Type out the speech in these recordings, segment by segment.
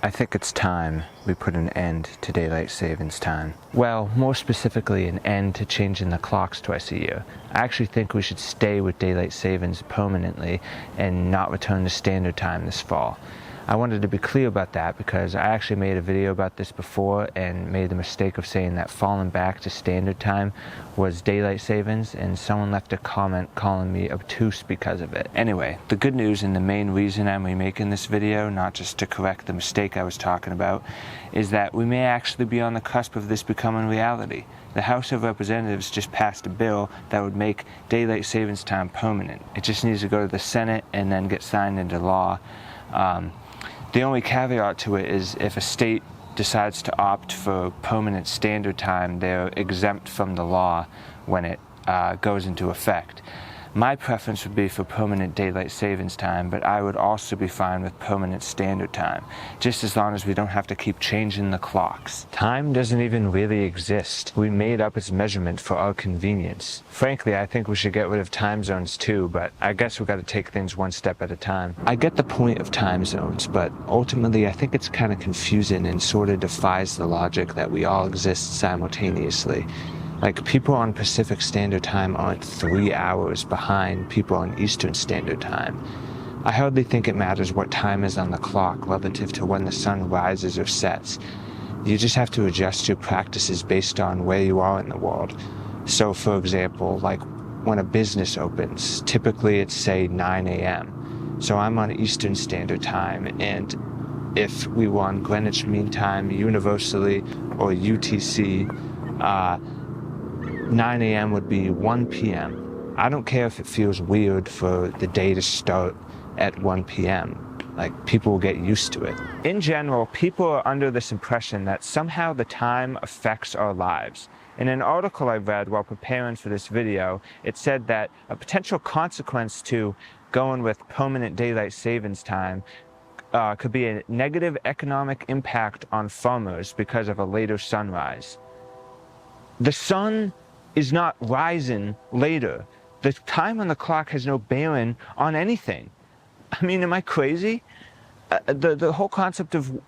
I think it's time we put an end to daylight savings time. Well, more specifically, an end to changing the clocks twice a year. I actually think we should stay with daylight savings permanently and not return to standard time this fall. I wanted to be clear about that because I actually made a video about this before and made the mistake of saying that falling back to standard time was daylight savings, and someone left a comment calling me obtuse because of it. Anyway, the good news and the main reason I'm remaking this video, not just to correct the mistake I was talking about, is that we may actually be on the cusp of this becoming reality. The House of Representatives just passed a bill that would make daylight savings time permanent. It just needs to go to the Senate and then get signed into law. The only caveat to it is if a state decides to opt for permanent standard time, they're exempt from the law when it goes into effect. My preference would be for permanent daylight savings time, but I would also be fine with permanent standard time, just as long as we don't have to keep changing the clocks. Time doesn't even really exist. We made up its measurement for our convenience. Frankly, I think we should get rid of time zones too, but I guess we've got to take things one step at a time. I get the point of time zones, but ultimately I think it's kind of confusing and sort of defies the logic that we all exist simultaneously. Like, people on Pacific Standard Time aren't 3 hours behind people on Eastern Standard Time. I hardly think it matters what time is on the clock relative to when the sun rises or sets. You just have to adjust your practices based on where you are in the world. So, for example, like when a business opens, typically it's, say, 9 a.m. So I'm on Eastern Standard Time, and if we were on Greenwich Mean Time universally or UTC, 9 a.m. would be 1 p.m. I don't care if it feels weird for the day to start at 1 p.m. Like, people will get used to it. In general, people are under this impression that somehow the time affects our lives. In an article I read while preparing for this video, it said that a potential consequence to going with permanent daylight savings time could be a negative economic impact on farmers because of a later sunrise. The sun is not rising later. The time on the clock has no bearing on anything. I mean, am I crazy? The whole concept of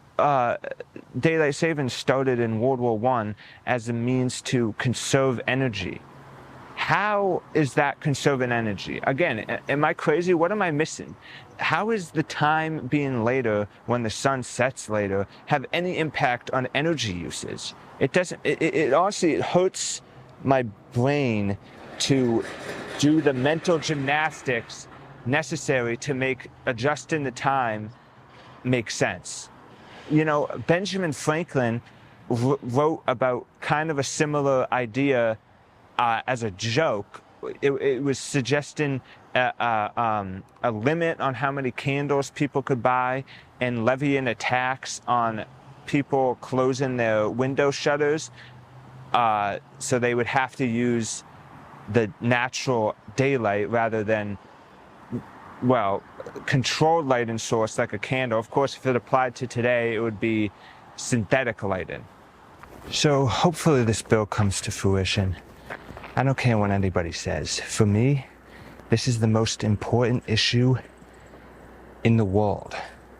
daylight savings started in World War I as a means to conserve energy. How is that conserving energy? Again, am I crazy? What am I missing? How is the time being later when the sun sets later have any impact on energy usage? It doesn't. It honestly, it hurts my brain to do the mental gymnastics necessary to make adjusting the time make sense. You know, Benjamin Franklin wrote about kind of a similar idea as a joke. It was suggesting a limit on how many candles people could buy and levying a tax on people closing their window shutters. So they would have to use the natural daylight rather than, well, controlled lighting source like a candle. Of course, if it applied to today, it would be synthetic lighting. So hopefully this bill comes to fruition. I don't care what anybody says. For me, this is the most important issue in the world.